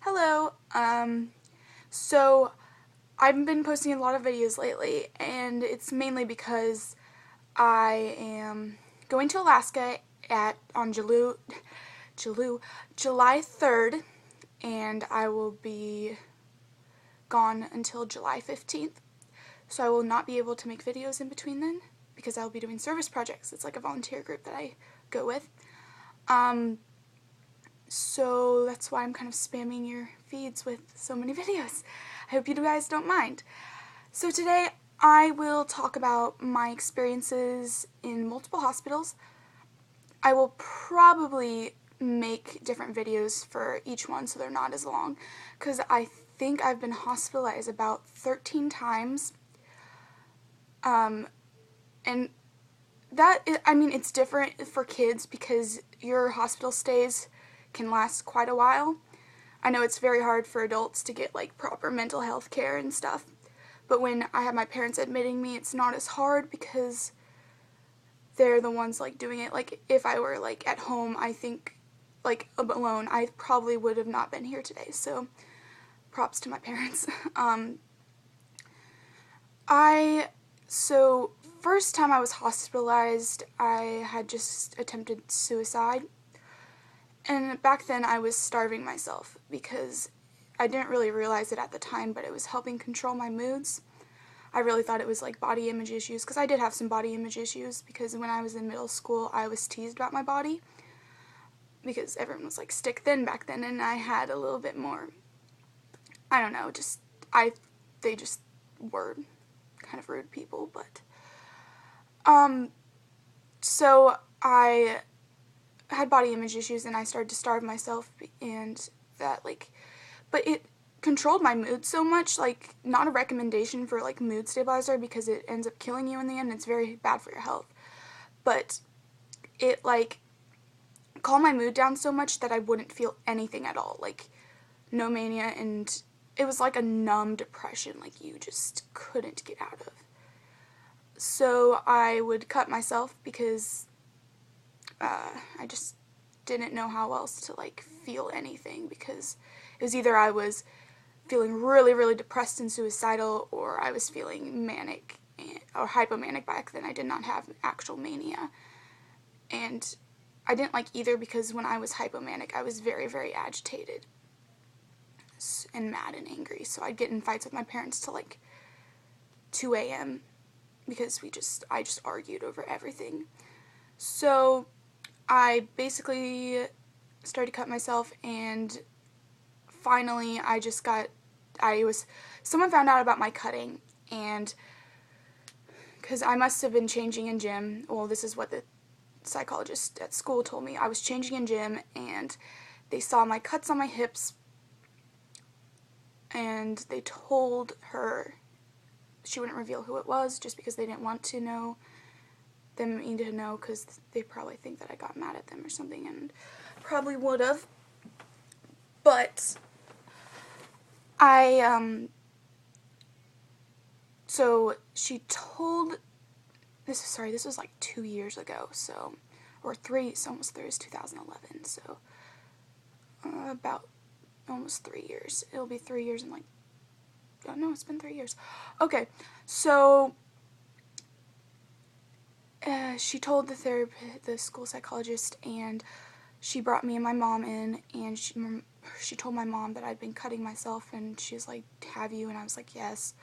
Hello. So I've been posting a lot of videos lately, and it's mainly because I am going to Alaska on July 3rd, and I will be gone until July 15th. So I will not be able to make videos in between then because I'll be doing service projects. It's like a volunteer group that I go with. So that's why I'm kind of spamming your feeds with so many videos. I hope you guys don't mind. So today I will talk about my experiences in multiple hospitals. I will probably make different videos for each one so they're not as long, because I think I've been hospitalized about 13 times. And it's different for kids because your hospital stays can last quite a while. I know it's very hard for adults to get like proper mental health care and stuff, but when I have my parents admitting me, it's not as hard because they're the ones like doing it. Like if I were like at home, I think like alone, I probably would have not been here today. So props to my parents. So first time I was hospitalized, I had just attempted suicide. And back then I was starving myself because I didn't really realize it at the time, but it was helping control my moods. I really thought it was like body image issues, because I did have some body image issues, because when I was in middle school I was teased about my body because everyone was like stick thin back then, and I had a little bit more, I don't know, they just were kind of rude people. But so I had body image issues and I started to starve myself, and that but it controlled my mood so much. Like, not a recommendation for like mood stabilizer because it ends up killing you in the end. It's very bad for your health, but it like calmed my mood down so much that I wouldn't feel anything at all, like no mania, and it was like a numb depression like you just couldn't get out of. So I would cut myself because I just didn't know how else to like feel anything, because it was either I was feeling really, really depressed and suicidal, or I was feeling manic or hypomanic. Back then I did not have actual mania, and I didn't like either, because when I was hypomanic I was very, very agitated and mad and angry, so I'd get in fights with my parents till like 2 a.m. because I just argued over everything. So I basically started to cut myself, and finally someone found out about my cutting, and because I must have been changing in gym. Well, this is what the psychologist at school told me. I was changing in gym, and they saw my cuts on my hips, and they told her she wouldn't reveal who it was, just because they didn't want to know them need to know, because they probably think that I got mad at them or something, and probably would have. But so she told, this was like 2 years ago, so, or three, it's almost 3, it's 2011, so about almost 3 years. It'll be 3 years in like, oh no, it's been 3 years. Okay, so she told the school psychologist, and she brought me and my mom in, and she told my mom that I'd been cutting myself, and she was like, have you? And I was like, yes.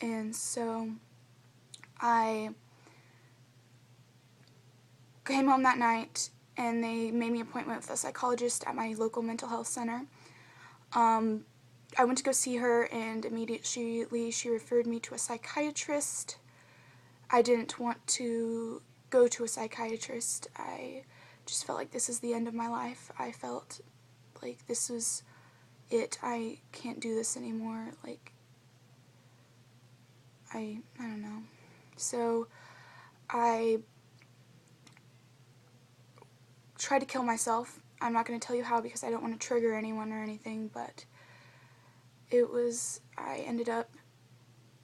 And so I came home that night, and they made me an appointment with a psychologist at my local mental health center. I went to go see her, and immediately she referred me to a psychiatrist. I didn't want to go to a psychiatrist. I just felt like this is the end of my life. I felt like this was it. I can't do this anymore. Like, I don't know. So I tried to kill myself. I'm not going to tell you how because I don't want to trigger anyone or anything, but I ended up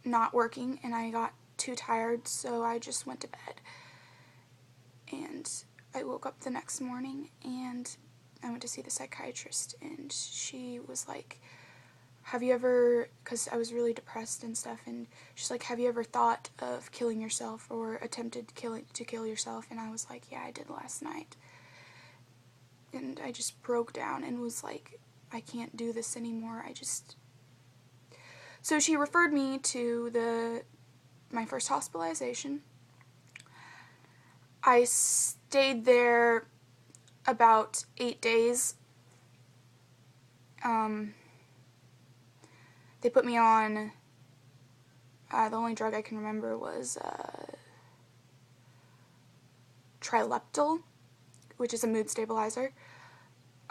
not working, and I got too tired, so I just went to bed. And I woke up the next morning, and I went to see the psychiatrist, and she was like, have you ever, because I was really depressed and stuff, and she's like, have you ever thought of killing yourself or attempted to kill yourself? And I was like, yeah, I did last night. And I just broke down and was like, I can't do this anymore. So she referred me to my first hospitalization. I stayed there about 8 days. They put me on, the only drug I can remember was Trileptal, which is a mood stabilizer.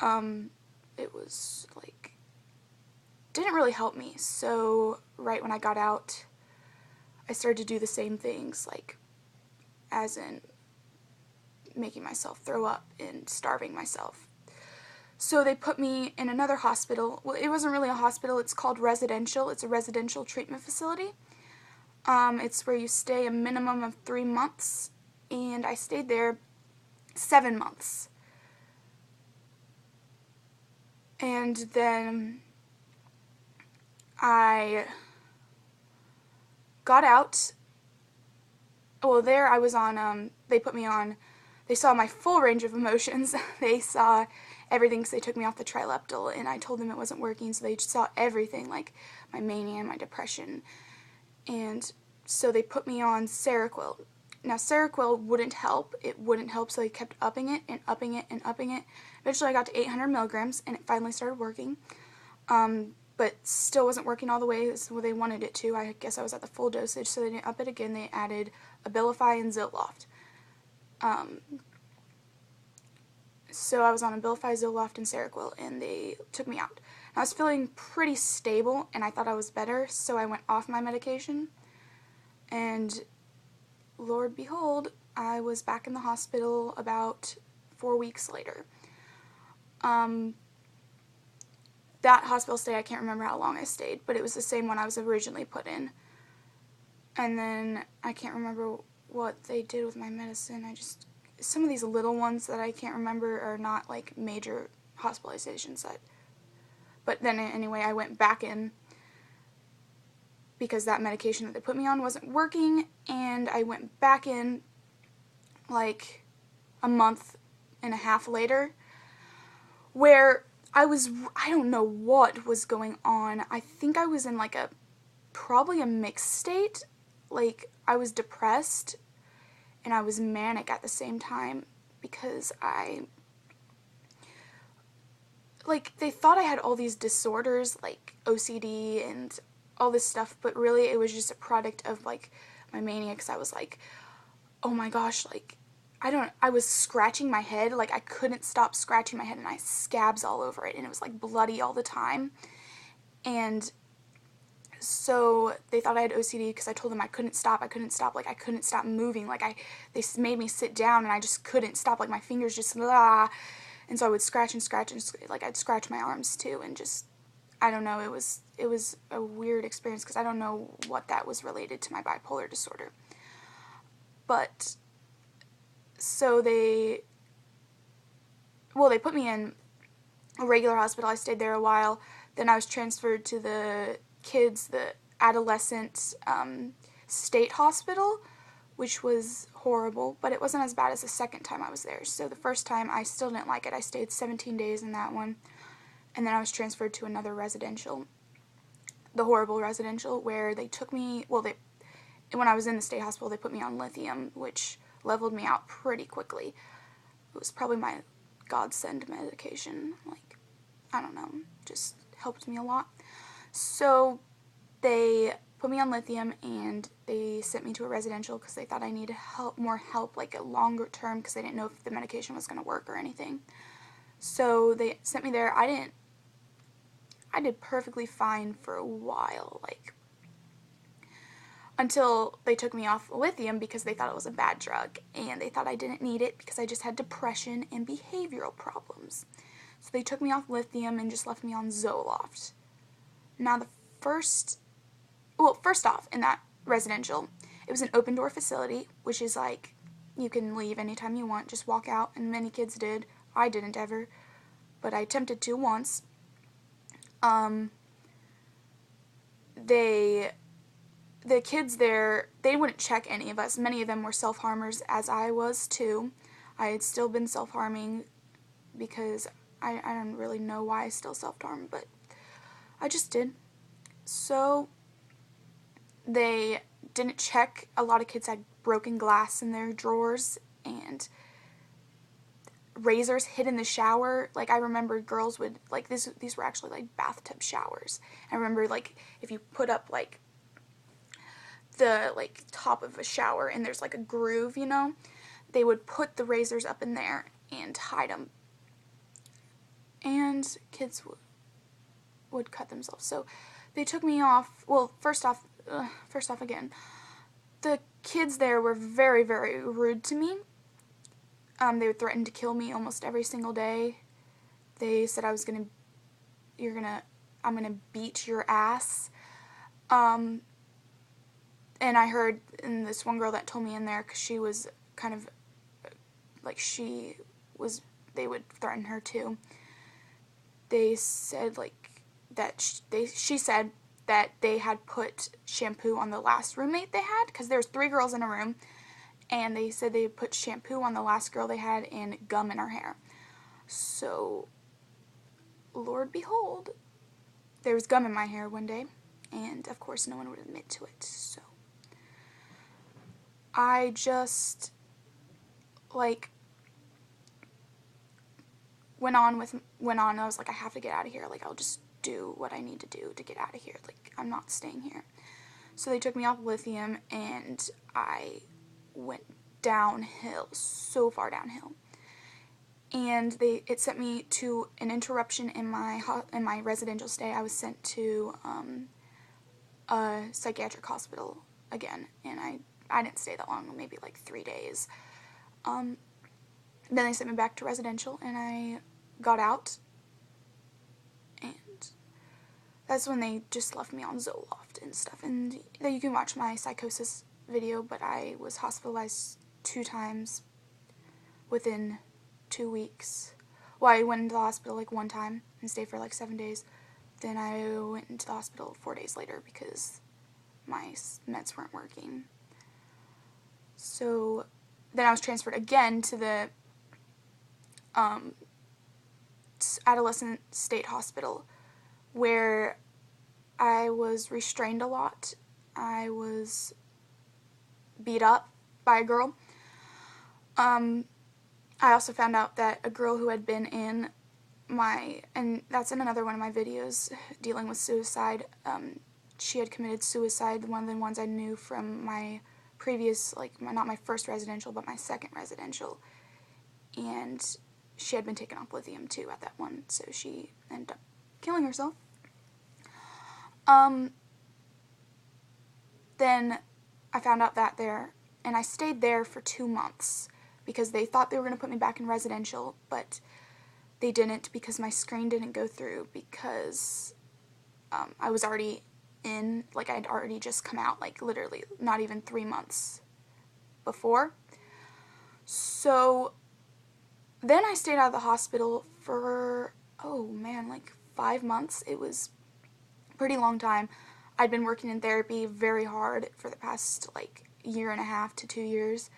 It was like, didn't really help me. So right when I got out, I started to do the same things, like, as in making myself throw up and starving myself. So they put me in another hospital. Well, it wasn't really a hospital. It's called residential. It's a residential treatment facility. It's where you stay a minimum of 3 months, and I stayed there 7 months. And then I got out. Well, there I was on, they put me on, they saw my full range of emotions. They saw everything, because they took me off the Trileptal, and I told them it wasn't working, so they saw everything, like my mania and my depression. And so they put me on Seroquel. Now, Seroquel wouldn't help. It wouldn't help, so they kept upping it and upping it and upping it. Eventually, I got to 800 milligrams, and it finally started working. But still wasn't working all the way as they wanted it to. I guess I was at the full dosage, so they didn't up it again. They added Abilify and Zoloft. So I was on Abilify, Zoloft, and Seroquel, and they took me out. I was feeling pretty stable, and I thought I was better, so I went off my medication. And Lord behold, I was back in the hospital about 4 weeks later. That hospital stay, I can't remember how long I stayed, but it was the same one I was originally put in. And then I can't remember what they did with my medicine. Some of these little ones that I can't remember are not like major hospitalizations. But then anyway, I went back in because that medication that they put me on wasn't working, and I went back in like a month and a half later, where I don't know what was going on. I think I was in like probably a mixed state. Like, I was depressed and I was manic at the same time, because they thought I had all these disorders, like OCD and all this stuff, but really it was just a product of like my mania, because I was like, oh my gosh, like, I was scratching my head, like I couldn't stop scratching my head, and I had scabs all over it, and it was like bloody all the time. And so they thought I had OCD because I told them I couldn't stop, like I couldn't stop moving, like they made me sit down and I just couldn't stop, like my fingers just and so I would scratch and scratch, and like I'd scratch my arms too, and just, I don't know, it was a weird experience, because I don't know what that was related to my bipolar disorder. But so they put me in a regular hospital. I stayed there a while. Then I was transferred to the adolescent state hospital, which was horrible, but it wasn't as bad as the second time I was there. So the first time, I still didn't like it. I stayed 17 days in that one, and then I was transferred to another residential, the horrible residential, where they took me, when I was in the state hospital, they put me on lithium, which leveled me out pretty quickly. It was probably my godsend medication. Like, I don't know, just helped me a lot. So they put me on lithium, and they sent me to a residential because they thought I needed more help, like a longer term, because they didn't know if the medication was going to work or anything. So they sent me there. I did perfectly fine for a while, like, until they took me off lithium because they thought it was a bad drug, and they thought I didn't need it because I just had depression and behavioral problems. So they took me off lithium and just left me on Zoloft. Now, first off, in that residential, it was an open door facility, which is like, you can leave anytime you want, just walk out, and many kids did. I didn't ever. but I attempted to once. The kids there, they wouldn't check any of us. Many of them were self-harmers, as I was too. I had still been self-harming because I don't really know why I still self-harm, but I just did. So they didn't check. A lot of kids had broken glass in their drawers and razors hid in the shower. Like, I remember girls would, like, these were actually, like, bathtub showers. I remember, like, if you put up, like, the, like, top of a shower and there's, like, a groove, you know, they would put the razors up in there and hide them. And kids would cut themselves. So they took me off. Well, first off again, the kids there were very, very rude to me. They would threaten to kill me almost every single day. They said I'm gonna beat your ass. And I heard, and this one girl that told me in there, because she was kind of, like, they would threaten her too. They said, like, that she said that they had put shampoo on the last roommate they had, because there was 3 girls in a room, and they said they put shampoo on the last girl they had and gum in her hair. So, Lord behold, there was gum in my hair one day, and of course no one would admit to it. So I just, like, went on. I was like, I have to get out of here. Like, I'll just do what I need to do to get out of here. Like, I'm not staying here. So they took me off lithium, and I went downhill, so far downhill. And it sent me to an interruption in my residential stay. I was sent to a psychiatric hospital again, and I didn't stay that long, maybe like 3 days. Then they sent me back to residential, and I got out, and that's when they just left me on Zoloft and stuff. And you can watch my psychosis video, but I was hospitalized 2 times within 2 weeks. Well, I went into the hospital like 1 time and stayed for like 7 days. Then I went into the hospital 4 days later because my meds weren't working. So then I was transferred again to the adolescent state hospital, where I was restrained a lot. I was beat up by a girl. I also found out that a girl who had been in and that's in another one of my videos, dealing with suicide, she had committed suicide, one of the ones I knew from my previous, like, not my first residential, but my second residential, and she had been taken off lithium too at that one, so she ended up killing herself. Then I found out that there, and I stayed there for 2 months, because they thought they were going to put me back in residential, but they didn't, because my screen didn't go through, because I was already in, like, I'd already just come out, like, literally not even 3 months before. So then I stayed out of the hospital for, like 5 months. It was a pretty long time. I'd been working in therapy very hard for the past, like, 1.5 to 2 years.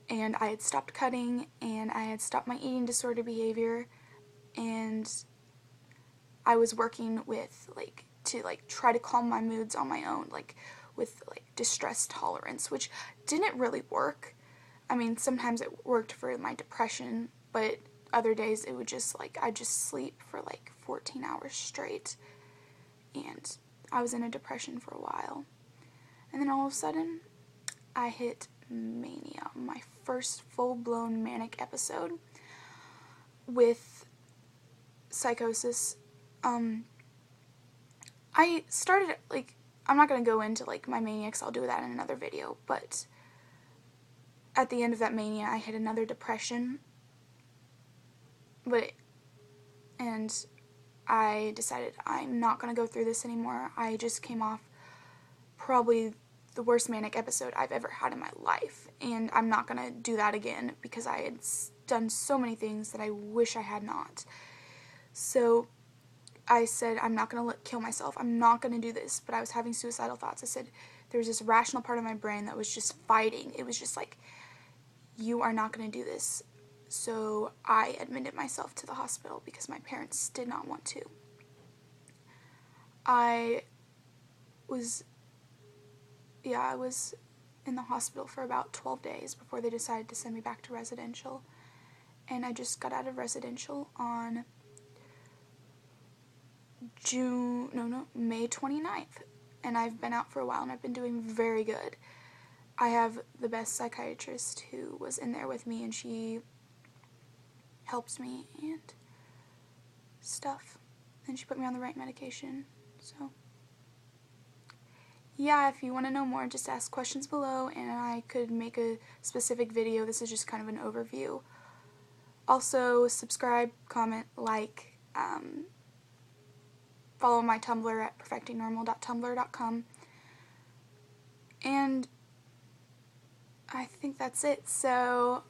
And I had stopped cutting, and I had stopped my eating disorder behavior, and I was working with, like, to, like, try to calm my moods on my own, like, with, like, distress tolerance, which didn't really work. I mean, sometimes it worked for my depression, but other days it would just, like, I'd just sleep for, like, 14 hours straight, and I was in a depression for a while. And then all of a sudden, I hit mania, my first full-blown manic episode with psychosis. I started, like, I'm not going to go into, like, my mania, 'cause I'll do that in another video, but at the end of that mania, I hit another depression, and I decided I'm not going to go through this anymore. I just came off probably the worst manic episode I've ever had in my life, and I'm not going to do that again, because I had done so many things that I wish I had not. So I said, I'm not going to kill myself. I'm not going to do this. But I was having suicidal thoughts. I said, there was this rational part of my brain that was just fighting. It was just like, you are not going to do this. So I admitted myself to the hospital because my parents did not want to. I was in the hospital for about 12 days before they decided to send me back to residential. And I just got out of residential on May 29th. And I've been out for a while and I've been doing very good. I have the best psychiatrist who was in there with me, and she helps me and stuff. And she put me on the right medication. So yeah, if you want to know more, just ask questions below and I could make a specific video. This is just kind of an overview. Also, subscribe, comment, like, follow my Tumblr at perfectingnormal.tumblr.com. And I think that's it. So